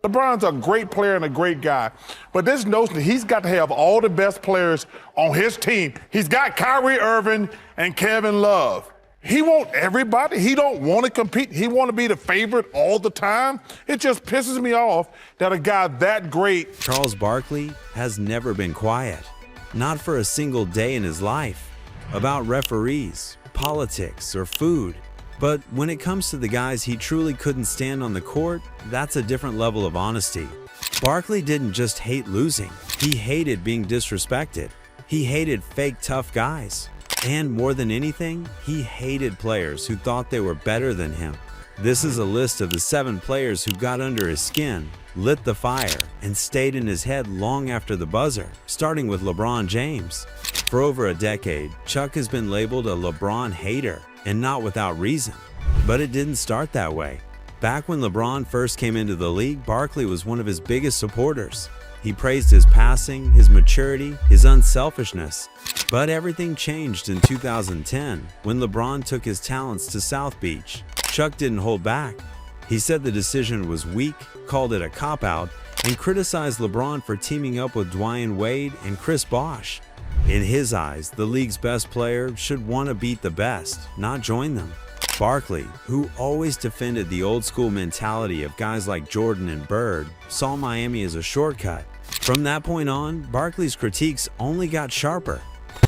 LeBron's a great player and a great guy. But this notion that he's got to have all the best players on his team. He's got Kyrie Irving and Kevin Love. He want everybody. He don't want to compete. He want to be the favorite all the time. It just pisses me off that a guy that great. Charles Barkley has never been quiet, not for a single day in his life, about referees, politics, or food. But when it comes to the guys he truly couldn't stand on the court, that's a different level of honesty. Barkley didn't just hate losing. He hated being disrespected. He hated fake tough guys. And more than anything, he hated players who thought they were better than him. This is a list of the 7 players who got under his skin, lit the fire, and stayed in his head long after the buzzer, starting with LeBron James. For over a decade, Chuck has been labeled a LeBron hater, and not without reason. But it didn't start that way. Back when LeBron first came into the league, Barkley was one of his biggest supporters. He praised his passing, his maturity, his unselfishness. But everything changed in 2010 when LeBron took his talents to South Beach. Chuck didn't hold back. He said the decision was weak, called it a cop-out, and criticized LeBron for teaming up with Dwyane Wade and Chris Bosh. In his eyes, the league's best player should want to beat the best, not join them. Barkley, who always defended the old-school mentality of guys like Jordan and Bird, saw Miami as a shortcut. From that point on, Barkley's critiques only got sharper.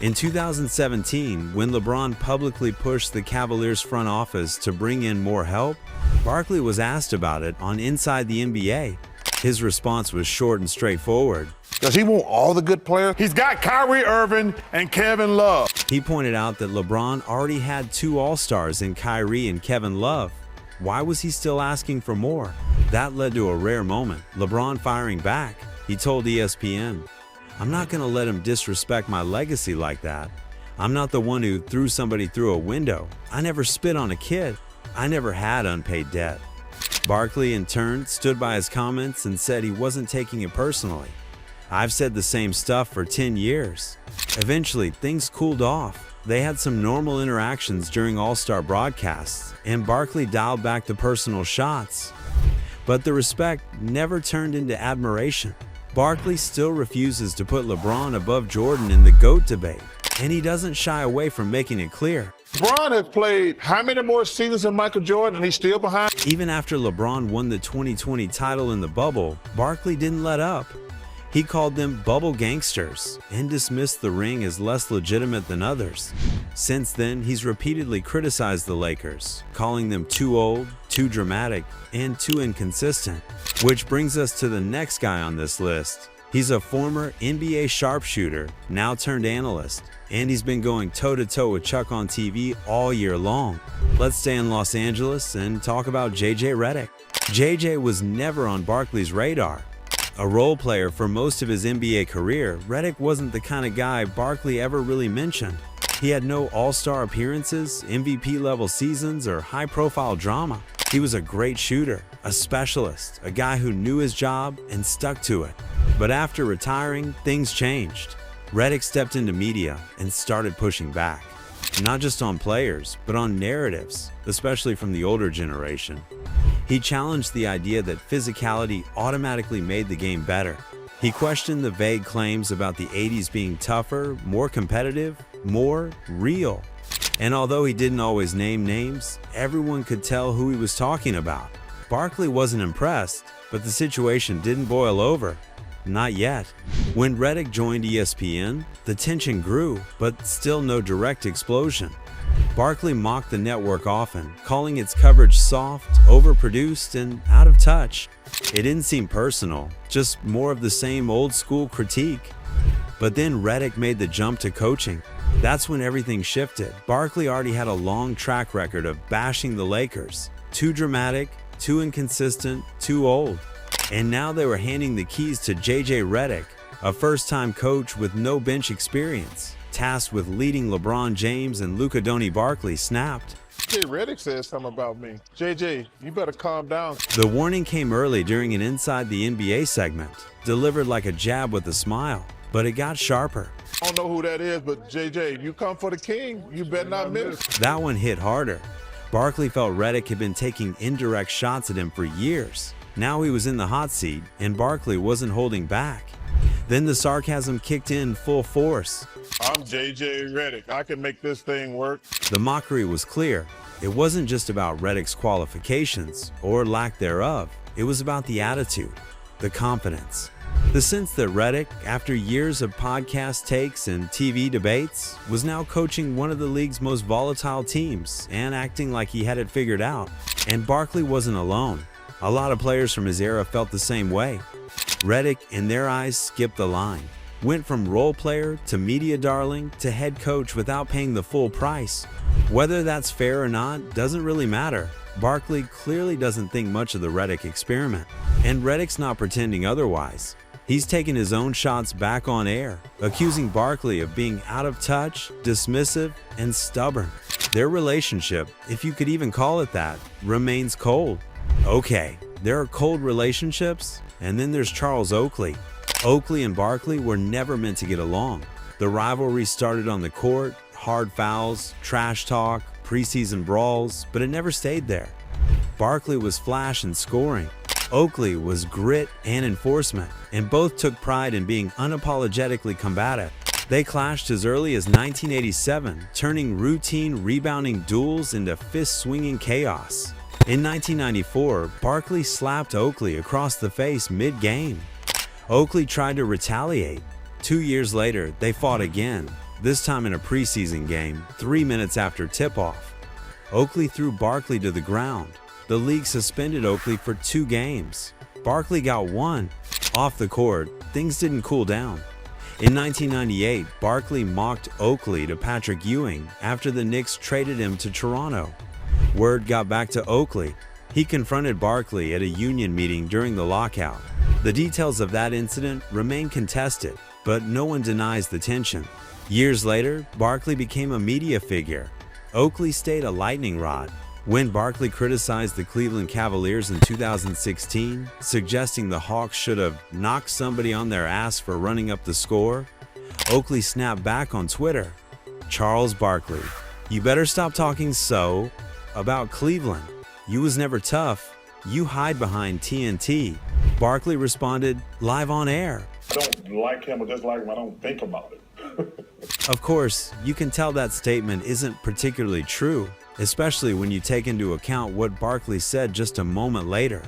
In 2017, when LeBron publicly pushed the Cavaliers front office to bring in more help, Barkley was asked about it on Inside the NBA. His response was short and straightforward. Does he want all the good players? He's got Kyrie Irving and Kevin Love. He pointed out that LeBron already had 2 All-Stars in Kyrie and Kevin Love. Why was he still asking for more? That led to a rare moment, LeBron firing back. He told ESPN, "I'm not going to let him disrespect my legacy like that. I'm not the one who threw somebody through a window. I never spit on a kid. I never had unpaid debt." Barkley, in turn, stood by his comments and said he wasn't taking it personally. "I've said the same stuff for 10 years. Eventually, things cooled off. They had some normal interactions during All-Star broadcasts, and Barkley dialed back the personal shots. But the respect never turned into admiration. Barkley still refuses to put LeBron above Jordan in the GOAT debate, and he doesn't shy away from making it clear. LeBron has played how many more seasons than Michael Jordan, and he's still behind? Even after LeBron won the 2020 title in the bubble, Barkley didn't let up. He called them bubble gangsters and dismissed the ring as less legitimate than others. Since then, he's repeatedly criticized the Lakers, calling them too old, too dramatic, and too inconsistent. Which brings us to the next guy on this list. He's a former NBA sharpshooter, now turned analyst, and he's been going toe-to-toe with Chuck on TV all year long. Let's stay in Los Angeles and talk about JJ Redick. JJ was never on Barkley's radar. A role player for most of his NBA career, Redick wasn't the kind of guy Barkley ever really mentioned. He had no all-star appearances, MVP-level seasons, or high-profile drama. He was a great shooter, a specialist, a guy who knew his job and stuck to it. But after retiring, things changed. Redick stepped into media and started pushing back. Not just on players, but on narratives, especially from the older generation. He challenged the idea that physicality automatically made the game better. He questioned the vague claims about the 80s being tougher, more competitive, more real. And although he didn't always name names, everyone could tell who he was talking about. Barkley wasn't impressed, but the situation didn't boil over. Not yet. When Redick joined ESPN, the tension grew, but still no direct explosion. Barkley mocked the network often, calling its coverage soft, overproduced, and out of touch. It didn't seem personal, just more of the same old-school critique. But then Redick made the jump to coaching. That's when everything shifted. Barkley already had a long track record of bashing the Lakers. Too dramatic, too inconsistent, too old. And now they were handing the keys to JJ Redick, a first-time coach with no bench experience, tasked with leading LeBron James and Luka Barkley snapped. JJ Redick said something about me. JJ, you better calm down. The warning came early during an Inside the NBA segment, delivered like a jab with a smile, but it got sharper. I don't know who that is, but JJ, you come for the king, you better not miss. That one hit harder. Barkley felt Redick had been taking indirect shots at him for years. Now he was in the hot seat, and Barkley wasn't holding back. Then the sarcasm kicked in full force. I'm J.J. Redick. I can make this thing work. The mockery was clear. It wasn't just about Redick's qualifications, or lack thereof. It was about the attitude, the confidence. The sense that Redick, after years of podcast takes and TV debates, was now coaching one of the league's most volatile teams and acting like he had it figured out. And Barkley wasn't alone. A lot of players from his era felt the same way. Redick, in their eyes, skipped the line. Went from role player to media darling to head coach without paying the full price. Whether that's fair or not doesn't really matter. Barkley clearly doesn't think much of the Redick experiment. And Redick's not pretending otherwise. He's taken his own shots back on air, accusing Barkley of being out of touch, dismissive, and stubborn. Their relationship, if you could even call it that, remains cold. Okay, there are cold relationships, and then there's Charles Oakley. Oakley and Barkley were never meant to get along. The rivalry started on the court, hard fouls, trash talk, preseason brawls, but it never stayed there. Barkley was flash and scoring. Oakley was grit and enforcement, and both took pride in being unapologetically combative. They clashed as early as 1987, turning routine rebounding duels into fist-swinging chaos. In 1994, Barkley slapped Oakley across the face mid-game. Oakley tried to retaliate. 2 years later, they fought again, this time in a preseason game, 3 minutes after tip-off. Oakley threw Barkley to the ground. The league suspended Oakley for 2 games. Barkley got 1. Off the court, things didn't cool down. In 1998, Barkley mocked Oakley to Patrick Ewing after the Knicks traded him to Toronto. Word got back to Oakley. He confronted Barkley at a union meeting during the lockout. The details of that incident remain contested, but no one denies the tension. Years later, Barkley became a media figure. Oakley stayed a lightning rod. When Barkley criticized the Cleveland Cavaliers in 2016, suggesting the Hawks should have knocked somebody on their ass for running up the score, Oakley snapped back on Twitter. Charles Barkley, you better stop talking so about Cleveland. You was never tough. You hide behind TNT. Barkley responded, live on air. I don't like him or dislike him. I don't think about it. Of course, you can tell that statement isn't particularly true, especially when you take into account what Barkley said just a moment later.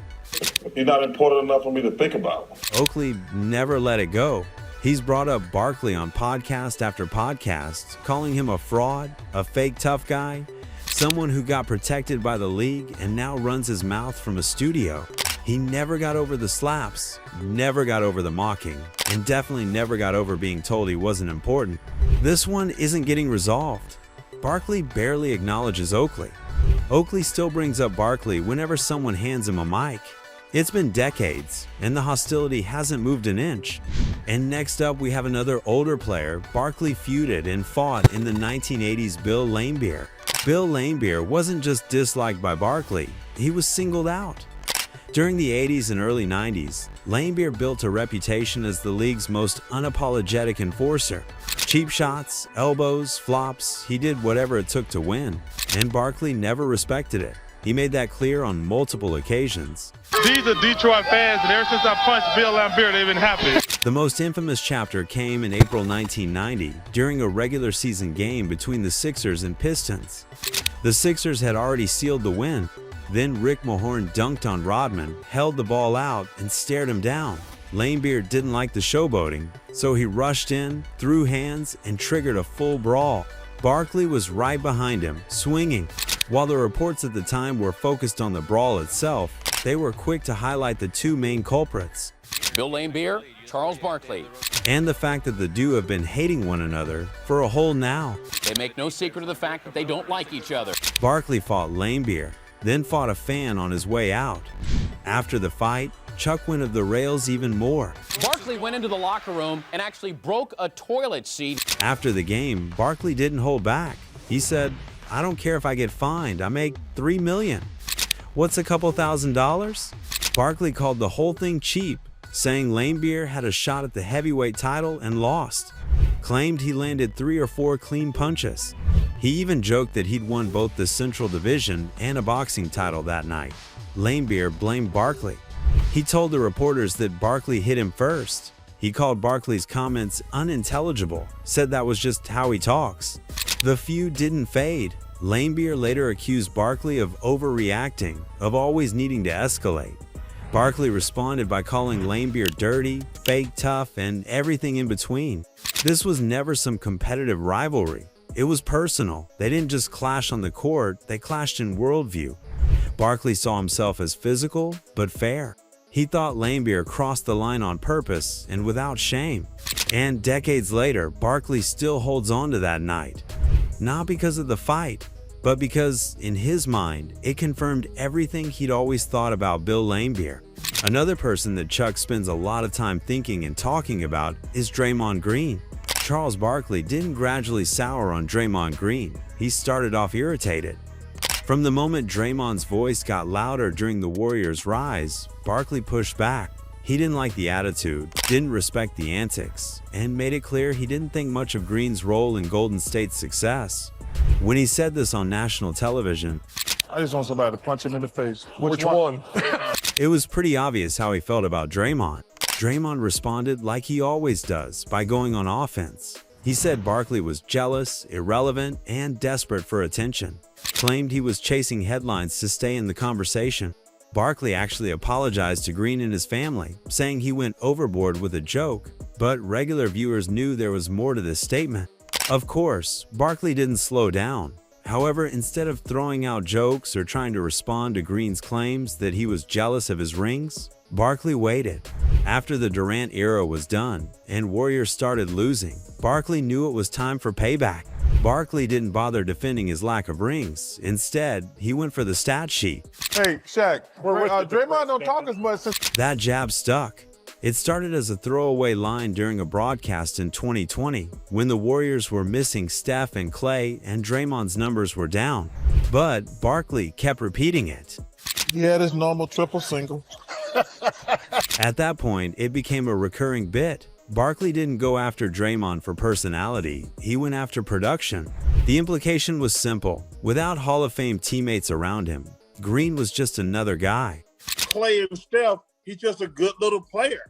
He's not important enough for me to think about. Oakley never let it go. He's brought up Barkley on podcast after podcast, calling him a fraud, a fake tough guy, someone who got protected by the league and now runs his mouth from a studio. He never got over the slaps, never got over the mocking, and definitely never got over being told he wasn't important. This one isn't getting resolved. Barkley barely acknowledges Oakley. Oakley still brings up Barkley whenever someone hands him a mic. It's been decades, and the hostility hasn't moved an inch. And next up, we have another older player Barkley feuded and fought in the 1980s, Bill Laimbeer. Bill Laimbeer wasn't just disliked by Barkley, he was singled out. During the 80s and early 90s, Laimbeer built a reputation as the league's most unapologetic enforcer. Cheap shots, elbows, flops, he did whatever it took to win, and Barkley never respected it. He made that clear on multiple occasions. These are Detroit fans, and ever since I punched Bill Laimbeer, they've been happy. The most infamous chapter came in April 1990 during a regular season game between the Sixers and Pistons. The Sixers had already sealed the win. Then Rick Mahorn dunked on Rodman, held the ball out, and stared him down. Laimbeer didn't like the showboating, so he rushed in, threw hands, and triggered a full brawl. Barkley was right behind him, swinging. While the reports at the time were focused on the brawl itself, they were quick to highlight the 2 main culprits. Bill Laimbeer, Charles Barkley. And the fact that the duo have been hating one another for a whole now. They make no secret of the fact that they don't like each other. Barkley fought Laimbeer, then fought a fan on his way out. After the fight, Chuck went of the rails even more. Barkley went into the locker room and actually broke a toilet seat. After the game, Barkley didn't hold back. He said, I don't care if I get fined, I make $3 million. What's a couple $1,000s? Barkley called the whole thing cheap, saying Laimbeer had a shot at the heavyweight title and lost. Claimed he landed 3 or 4 clean punches. He even joked that he'd won both the Central Division and a boxing title that night. Laimbeer blamed Barkley. He told the reporters that Barkley hit him first. He called Barkley's comments unintelligible, said that was just how he talks. The feud didn't fade. Laimbeer later accused Barkley of overreacting, of always needing to escalate. Barkley responded by calling Laimbeer dirty, fake tough, and everything in between. This was never some competitive rivalry. It was personal. They didn't just clash on the court, they clashed in worldview. Barkley saw himself as physical, but fair. He thought Laimbeer crossed the line on purpose and without shame. And decades later, Barkley still holds on to that night. Not because of the fight, but because, in his mind, it confirmed everything he'd always thought about Bill Laimbeer. Another person that Chuck spends a lot of time thinking and talking about is Draymond Green. Charles Barkley didn't gradually sour on Draymond Green. He started off irritated. From the moment Draymond's voice got louder during the Warriors' rise, Barkley pushed back. He didn't like the attitude, didn't respect the antics, and made it clear he didn't think much of Green's role in Golden State's success. When he said this on national television, I just want somebody to punch him in the face. Which one? it was pretty obvious how he felt about Draymond. Draymond responded like he always does, by going on offense. He said Barkley was jealous, irrelevant, and desperate for attention. Claimed he was chasing headlines to stay in the conversation. Barkley actually apologized to Green and his family, saying he went overboard with a joke, but regular viewers knew there was more to this statement. Of course, Barkley didn't slow down. However, instead of throwing out jokes or trying to respond to Green's claims that he was jealous of his rings, Barkley waited. After the Durant era was done and Warriors started losing, Barkley knew it was time for payback. Barkley didn't bother defending his lack of rings. Instead, he went for the stat sheet. Hey, Shaq, Draymond don't talk as much since... That jab stuck. It started as a throwaway line during a broadcast in 2020 when the Warriors were missing Steph and Clay and Draymond's numbers were down. But Barkley kept repeating it. He had his normal triple single. At that point, it became a recurring bit. Barkley didn't go after Draymond for personality, he went after production. The implication was simple. Without Hall of Fame teammates around him, Green was just another guy. Clay and Steph, he's just a good little player.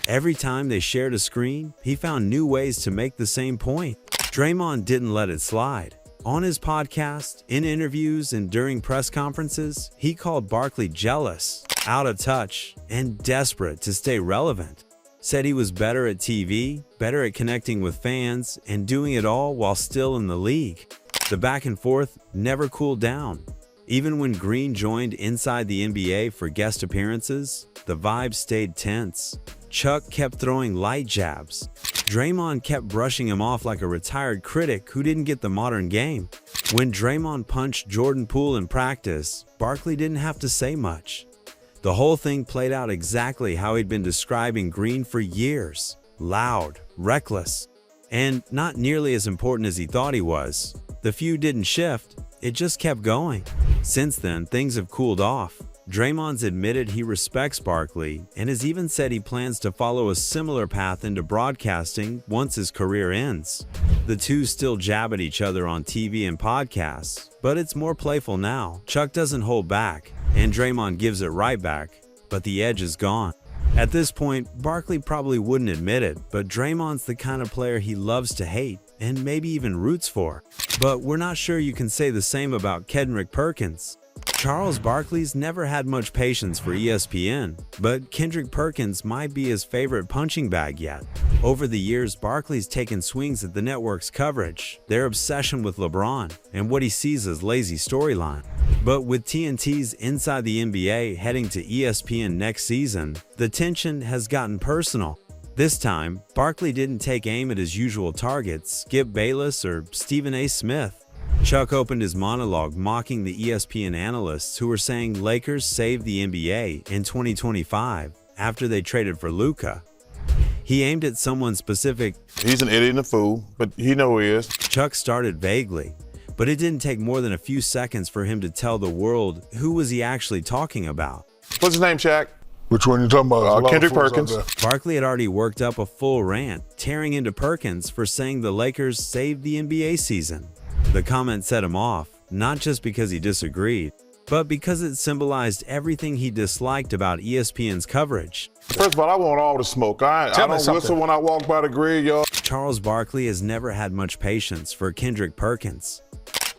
Every time they shared a screen, he found new ways to make the same point. Draymond didn't let it slide. On his podcast, in interviews, and during press conferences, he called Barkley jealous, out of touch, and desperate to stay relevant. Said he was better at TV, better at connecting with fans, and doing it all while still in the league. The back and forth never cooled down. Even when Green joined Inside the NBA for guest appearances, the vibe stayed tense. Chuck kept throwing light jabs. Draymond kept brushing him off like a retired critic who didn't get the modern game. When Draymond punched Jordan Poole in practice, Barkley didn't have to say much. The whole thing played out exactly how he'd been describing Green for years. Loud, reckless, and not nearly as important as he thought he was. The feud didn't shift, it just kept going. Since then, things have cooled off. Draymond's admitted he respects Barkley and has even said he plans to follow a similar path into broadcasting once his career ends. The two still jab at each other on TV and podcasts, but it's more playful now. Chuck doesn't hold back, and Draymond gives it right back, but the edge is gone. At this point, Barkley probably wouldn't admit it, but Draymond's the kind of player he loves to hate and maybe even roots for. But we're not sure you can say the same about Kendrick Perkins. Charles Barkley's never had much patience for ESPN, but Kendrick Perkins might be his favorite punching bag yet. Over the years, Barkley's taken swings at the network's coverage, their obsession with LeBron, and what he sees as lazy storyline. But with TNT's Inside the NBA heading to ESPN next season, the tension has gotten personal. This time, Barkley didn't take aim at his usual targets, Skip Bayless or Stephen A. Smith. Chuck opened his monologue mocking the ESPN analysts who were saying Lakers saved the NBA in 2025 after they traded for Luka. He aimed at someone specific. He's an idiot and a fool, but he know who he is. Chuck started vaguely, but it didn't take more than a few seconds for him to tell the world who was he actually talking about. What's his name, Shaq? Which one you talking about? Kendrick Perkins. Barkley had already worked up a full rant, tearing into Perkins for saying the Lakers saved the NBA season. The comment set him off, not just because he disagreed, but because it symbolized everything he disliked about ESPN's coverage. First of all, I want all the smoke. I don't whistle when I walk by the graveyard. Charles Barkley has never had much patience for Kendrick Perkins.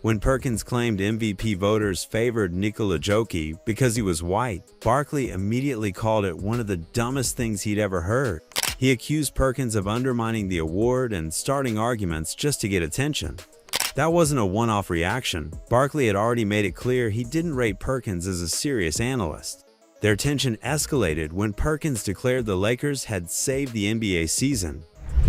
When Perkins claimed MVP voters favored Nikola Jokic because he was white, Barkley immediately called it one of the dumbest things he'd ever heard. He accused Perkins of undermining the award and starting arguments just to get attention. That wasn't a one-off reaction. Barkley had already made it clear he didn't rate Perkins as a serious analyst. Their tension escalated when Perkins declared the Lakers had saved the NBA season.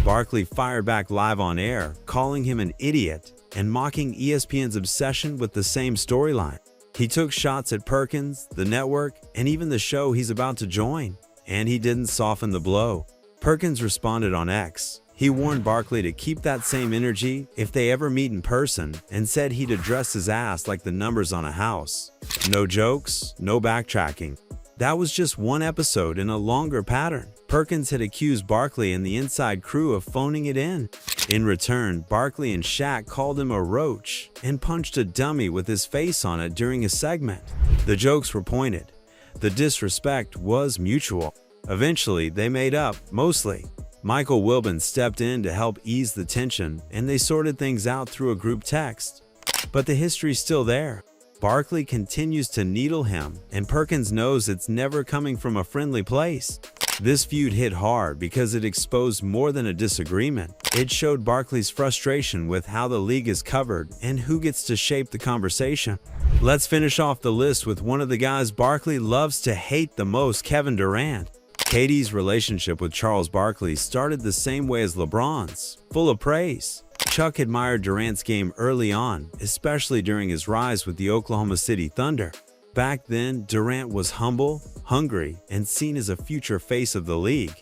Barkley fired back live on air, calling him an idiot and mocking ESPN's obsession with the same storyline. He took shots at Perkins, the network, and even the show he's about to join, and he didn't soften the blow. Perkins responded on X. He warned Barkley to keep that same energy if they ever meet in person and said he'd address his ass like the numbers on a house. No jokes, no backtracking. That was just one episode in a longer pattern. Perkins had accused Barkley and the inside crew of phoning it in. In return, Barkley and Shaq called him a roach and punched a dummy with his face on it during a segment. The jokes were pointed. The disrespect was mutual. Eventually, they made up, mostly. Michael Wilbon stepped in to help ease the tension, and they sorted things out through a group text. But the history's still there. Barkley continues to needle him, and Perkins knows it's never coming from a friendly place. This feud hit hard because it exposed more than a disagreement. It showed Barkley's frustration with how the league is covered and who gets to shape the conversation. Let's finish off the list with one of the guys Barkley loves to hate the most, Kevin Durant. KD's relationship with Charles Barkley started the same way as LeBron's, full of praise. Chuck admired Durant's game early on, especially during his rise with the Oklahoma City Thunder. Back then, Durant was humble, hungry, and seen as a future face of the league.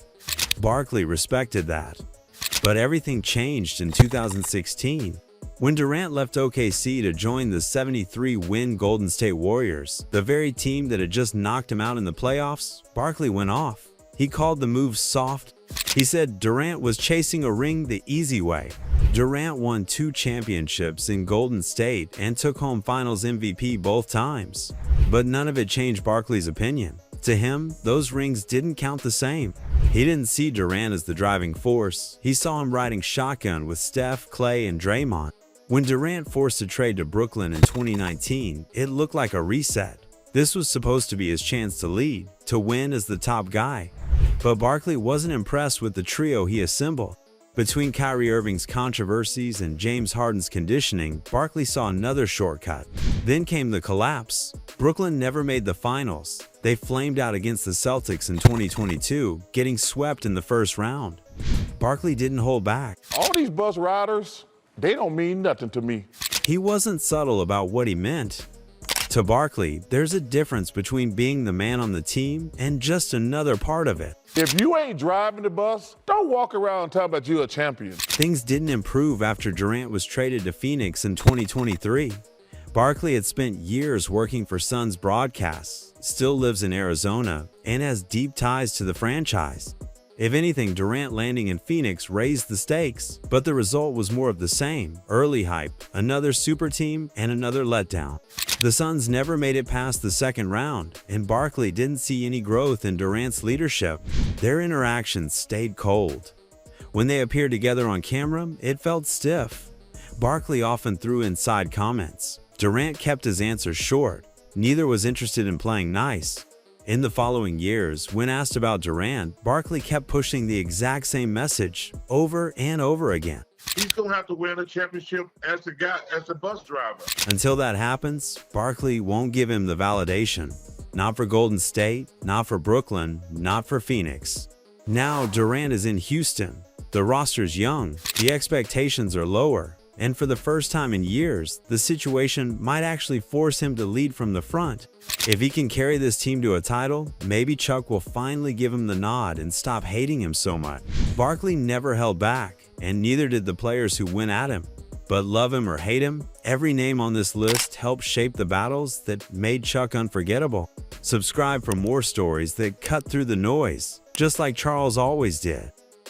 Barkley respected that. But everything changed in 2016. When Durant left OKC to join the 73-win Golden State Warriors, the very team that had just knocked him out in the playoffs, Barkley went off. He called the move soft. He said Durant was chasing a ring the easy way. Durant won 2 championships in Golden State and took home Finals MVP both times. But none of it changed Barkley's opinion. To him, those rings didn't count the same. He didn't see Durant as the driving force. He saw him riding shotgun with Steph, Klay, and Draymond. When Durant forced a trade to Brooklyn in 2019, it looked like a reset. This was supposed to be his chance to lead, to win as the top guy. But Barkley wasn't impressed with the trio he assembled. Between Kyrie Irving's controversies and James Harden's conditioning, Barkley saw another shortcut. Then came the collapse. Brooklyn never made the finals. They flamed out against the Celtics in 2022, getting swept in the first round. Barkley didn't hold back. All these bus riders, they don't mean nothing to me. He wasn't subtle about what he meant. To Barkley, there's a difference between being the man on the team and just another part of it. If you ain't driving the bus, don't walk around talking about you a champion. Things didn't improve after Durant was traded to Phoenix in 2023. Barkley had spent years working for Suns broadcasts, still lives in Arizona, and has deep ties to the franchise. If anything, Durant landing in Phoenix raised the stakes, but the result was more of the same: early hype, another super team, and another letdown. The Suns never made it past the second round, and Barkley didn't see any growth in Durant's leadership. Their interactions stayed cold. When they appeared together on camera, it felt stiff. Barkley often threw in side comments. Durant kept his answers short. Neither was interested in playing nice. In the following years, when asked about Durant, Barkley kept pushing the exact same message over and over again. He's going to have to win a championship as the bus driver. Until that happens, Barkley won't give him the validation. Not for Golden State, not for Brooklyn, not for Phoenix. Now Durant is in Houston. The roster's young, the expectations are lower, and for the first time in years, the situation might actually force him to lead from the front. If he can carry this team to a title, maybe Chuck will finally give him the nod and stop hating him so much. Barkley never held back, and neither did the players who went at him. But love him or hate him, every name on this list helped shape the battles that made Chuck unforgettable. Subscribe for more stories that cut through the noise, just like Charles always did.